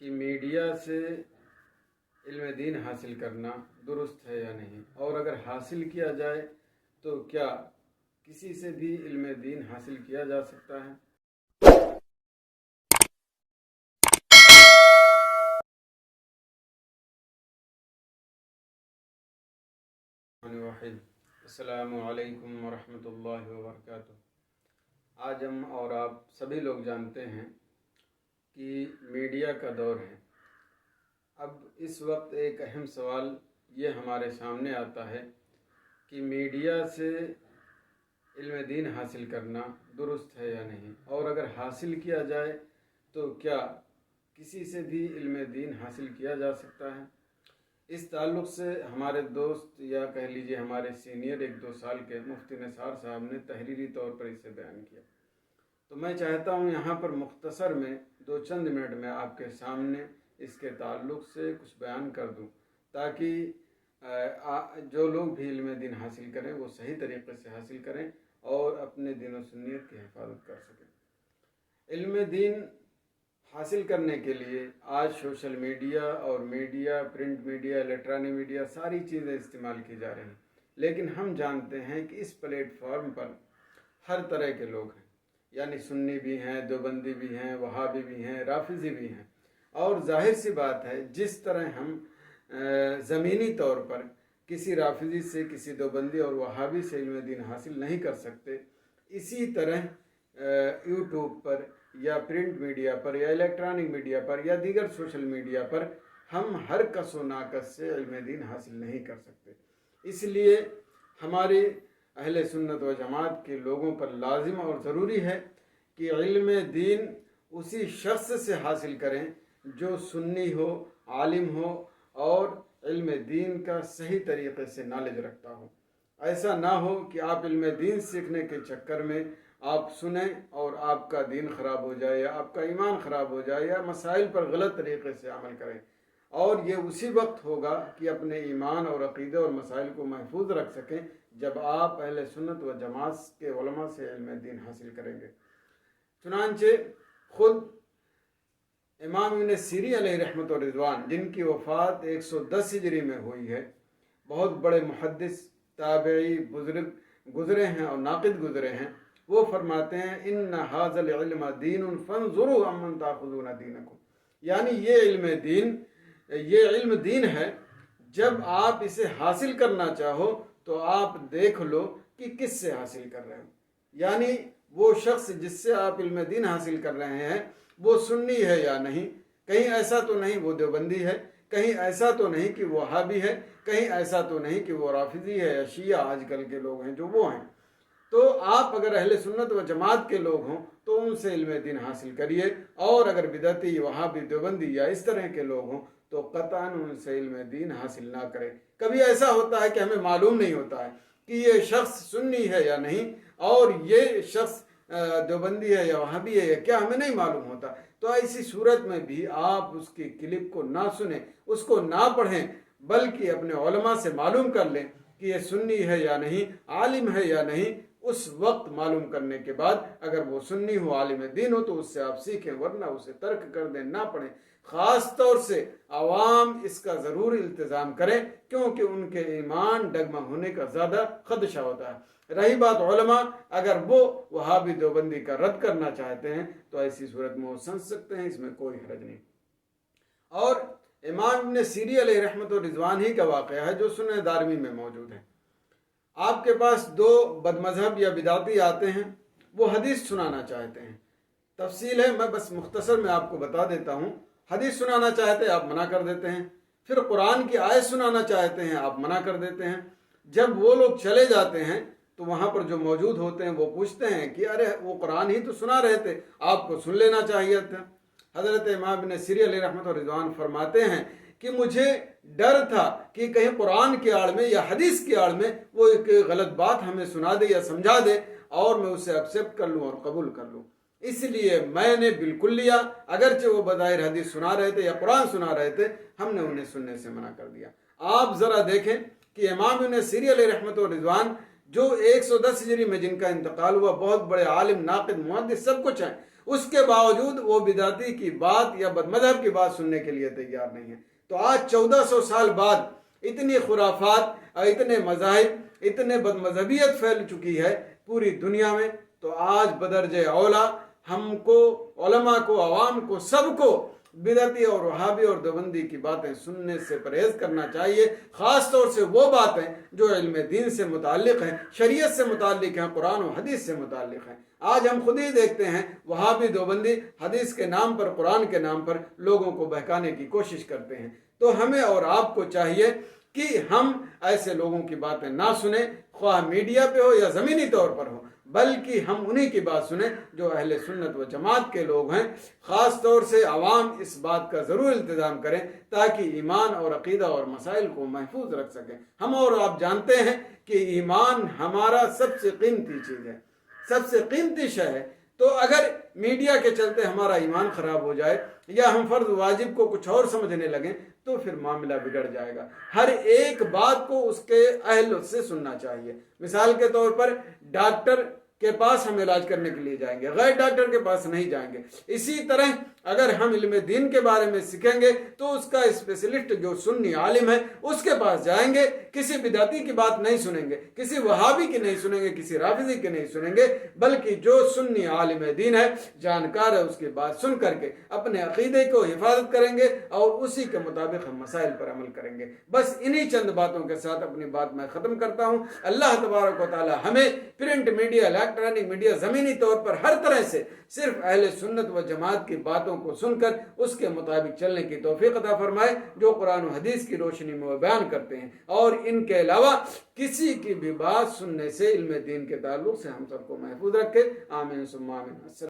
کہ میڈیا سے علم دین حاصل کرنا درست ہے یا نہیں، اور اگر حاصل کیا جائے تو کیا کسی سے بھی علم دین حاصل کیا جا سکتا ہے؟ السلام علیکم ورحمۃ اللہ وبرکاتہ۔ آج ہم اور آپ سبھی لوگ جانتے ہیں کہ میڈیا کا دور ہے۔ اب اس وقت ایک اہم سوال یہ ہمارے سامنے آتا ہے کہ میڈیا سے علم دین حاصل کرنا درست ہے یا نہیں، اور اگر حاصل کیا جائے تو کیا کسی سے بھی علم دین حاصل کیا جا سکتا ہے؟ اس تعلق سے ہمارے دوست یا کہہ لیجئے ہمارے سینئر 1-2 سال کے مفتی نثار صاحب نے تحریری طور پر اسے بیان کیا، تو میں چاہتا ہوں یہاں پر مختصر میں 2 منٹ میں آپ کے سامنے اس کے تعلق سے کچھ بیان کر دوں، تاکہ جو لوگ بھی علم دین حاصل کریں وہ صحیح طریقے سے حاصل کریں اور اپنے دین و سنیت کی حفاظت کر سکیں۔ علم دین حاصل کرنے کے لیے آج سوشل میڈیا اور media, print media, electronic media, ساری چیزیں استعمال کی جا رہی ہیں، لیکن ہم جانتے ہیں کہ اس پلیٹ فارم پر ہر طرح کے لوگ ہیں، یعنی سنی بھی ہیں، دیوبندی بھی ہیں، وہابی بھی ہیں، رافضی بھی ہیں، اور ظاہر سی بات ہے جس طرح ہم زمینی طور پر کسی رافضی سے، کسی دیوبندی اور وہابی سے علم دین حاصل نہیں کر سکتے، اسی طرح یوٹیوب پر یا پرنٹ میڈیا پر یا الیکٹرانک میڈیا پر یا دیگر سوشل میڈیا پر ہم ہر کس و ناکس سے علم دین حاصل نہیں کر سکتے۔ اس لیے ہماری اہل سنت و جماعت کے لوگوں پر لازم اور ضروری ہے کہ علم دین اسی شخص سے حاصل کریں جو سنی ہو، عالم ہو اور علم دین کا صحیح طریقے سے نالج رکھتا ہو۔ ایسا نہ ہو کہ آپ علم دین سیکھنے کے چکر میں آپ سنیں اور آپ کا دین خراب ہو جائے یا آپ کا ایمان خراب ہو جائے یا مسائل پر غلط طریقے سے عمل کریں، اور یہ اسی وقت ہوگا کہ اپنے ایمان اور عقیدے اور مسائل کو محفوظ رکھ سکیں جب آپ اہل سنت و جماعت کے علماء سے علم دین حاصل کریں گے۔ چنانچہ خود امام ابن سیرین علیہ رحمت و رضوان، جن کی وفات 110 ہجری میں ہوئی ہے، بہت بڑے محدث، تابعی، بزرگ گزرے ہیں اور ناقد گزرے ہیں، وہ فرماتے ہیں ان ھذا العلم دین فانظروا عمن تاخذون دینکم، یعنی یہ علم دین ہے، جب آپ اسے حاصل کرنا چاہو تو آپ دیکھ لو کہ کس سے حاصل کر رہے ہو، یعنی وہ شخص جس سے آپ علم دین حاصل کر رہے ہیں وہ سنی ہے یا نہیں، کہیں ایسا تو نہیں وہ دیوبندی ہے، کہیں ایسا تو نہیں کہ وہ وہابی ہے، کہیں ایسا تو نہیں کہ وہ رافضی ہے یا شیعہ آج کل کے لوگ ہیں جو وہ ہیں۔ تو آپ اگر اہل سنت و جماعت کے لوگ ہوں تو ان سے علم دین حاصل کریے، اور اگر بدعتی، وہابی، دیوبندی یا اس طرح کے لوگ ہوں تو قطعاً ان سے علم دین حاصل نہ کریں۔ کبھی ایسا ہوتا ہے کہ ہمیں معلوم نہیں ہوتا ہے کہ یہ شخص سنی ہے یا نہیں، اور یہ شخص دیوبندی ہے یا وہابی ہے یا کیا، ہمیں نہیں معلوم ہوتا، تو ایسی صورت میں بھی آپ اس کی کلپ کو نہ سنیں، اس کو نہ پڑھیں، بلکہ اپنے علماء سے معلوم کر لیں کہ یہ سنی ہے یا نہیں، عالم ہے یا نہیں۔ اس وقت معلوم کرنے کے بعد اگر وہ سنی ہو، عالم دین ہو تو اس سے آپ سیکھیں، ورنہ اسے ترک کر دیں، نہ پڑھیں۔ خاص طور سے عوام اس کا ضرور التزام کریں، کیونکہ ان کے ایمان ڈگمگ ہونے کا زیادہ خدشہ ہوتا ہے۔ رہی بات علماء، اگر وہ وہابی دیوبندی کا رد کرنا چاہتے ہیں تو ایسی صورت میں وہ سن سکتے ہیں، اس میں کوئی حرج نہیں۔ اور امام ابن سیرین علیہ رحمت و رضوان ہی کا واقعہ ہے جو سنن دارمی میں موجود ہے۔ آپ کے پاس 2 بد مذہب یا بدعتی آتے ہیں، وہ حدیث سنانا چاہتے ہیں، تفصیل ہے، میں بس مختصر میں آپ کو بتا دیتا ہوں۔ حدیث سنانا چاہتے ہیں، آپ منع کر دیتے ہیں، پھر قرآن کی آیت سنانا چاہتے ہیں، آپ منع کر دیتے ہیں۔ جب وہ لوگ چلے جاتے ہیں تو وہاں پر جو موجود ہوتے ہیں وہ پوچھتے ہیں کہ ارے وہ قرآن ہی تو سنا رہے تھے، آپ کو سن لینا چاہیے تھا۔ حضرت امام ابن سیرین علیہ رحمۃ و رضوان فرماتے ہیں کہ مجھے ڈر تھا کہ کہیں قرآن کی آڑ میں یا حدیث کی آڑ میں وہ ایک غلط بات ہمیں سنا دے یا سمجھا دے اور میں اسے ایکسیپٹ کر لوں اور قبول کر لوں، اس لیے میں نے بالکل لیا، اگرچہ وہ بظاہر حدیث سنا رہے تھے یا قرآن سنا رہے تھے، ہم نے انہیں سننے سے منع کر دیا۔ آپ ذرا دیکھیں کہ امام ابن سیرین علیہ رحمۃ و رضوان جو 110 ہجری میں جن کا انتقال ہوا، بہت بڑے عالم، ناقد، محدث، سب کچھ ہیں، اس کے باوجود وہ بدعتی کی بات یا بدمذہب کی بات سننے کے لیے تیار نہیں ہے۔ تو آج 1400 سال بعد اتنی خرافات اور اتنے مذاہب، اتنے بدمذہبیت پھیل چکی ہے پوری دنیا میں، تو آج بدرجہ اولا ہم کو، علماء کو، عوام کو، سب کو بدعتی اور وہابی اور دیوبندی کی باتیں سننے سے پرہیز کرنا چاہیے، خاص طور سے وہ باتیں جو علم دین سے متعلق ہیں، شریعت سے متعلق ہیں، قرآن و حدیث سے متعلق ہیں۔ آج ہم خود ہی دیکھتے ہیں وہابی دیوبندی حدیث کے نام پر، قرآن کے نام پر لوگوں کو بہکانے کی کوشش کرتے ہیں۔ تو ہمیں اور آپ کو چاہیے کہ ہم ایسے لوگوں کی باتیں نہ سنیں، خواہ میڈیا پہ ہو یا زمینی طور پر ہو، بلکہ ہم انہی کی بات سنیں جو اہل سنت و جماعت کے لوگ ہیں۔ خاص طور سے عوام اس بات کا ضرور التزام کریں تاکہ ایمان اور عقیدہ اور مسائل کو محفوظ رکھ سکیں۔ ہم اور آپ جانتے ہیں کہ ایمان ہمارا سب سے قیمتی چیز ہے، سب سے قیمتی شے ہے۔ تو اگر میڈیا کے چلتے ہمارا ایمان خراب ہو جائے یا ہم فرض واجب کو کچھ اور سمجھنے لگیں تو پھر معاملہ بگڑ جائے گا۔ ہر ایک بات کو اس کے اہل سے سننا چاہیے۔ مثال کے طور پر ڈاکٹر کے پاس ہم علاج کرنے کے لیے جائیں گے، غیر ڈاکٹر کے پاس نہیں جائیں گے۔ اسی طرح اگر ہم علم دین کے بارے میں سیکھیں گے تو اس کا اسپیشلسٹ جو سنی عالم ہے اس کے پاس جائیں گے، کسی بدعتی کی بات نہیں سنیں گے، کسی وہابی کی نہیں سنیں گے، کسی رافضی کی نہیں سنیں گے، بلکہ جو سنی عالم دین ہے، جانکار ہے، اس کی بات سن کر کے اپنے عقیدے کو حفاظت کریں گے اور اسی کے مطابق ہم مسائل پر عمل کریں گے۔ بس انہی چند باتوں کے ساتھ اپنی بات میں ختم کرتا ہوں۔ اللہ تبارک و تعالی ہمیں پرنٹ میڈیا، الیکٹرانک میڈیا، زمینی طور پر ہر طرح سے صرف اہل سنت و جماعت کی باتوں کو سن کر اس کے مطابق چلنے کی توفیق عطا فرمائے جو قرآن و حدیث کی روشنی میں وہ بیان کرتے ہیں، اور ان کے علاوہ کسی کی بھی بات سننے سے علم دین کے تعلق سے ہم سب کو محفوظ رکھے۔ آمین ثم آمین۔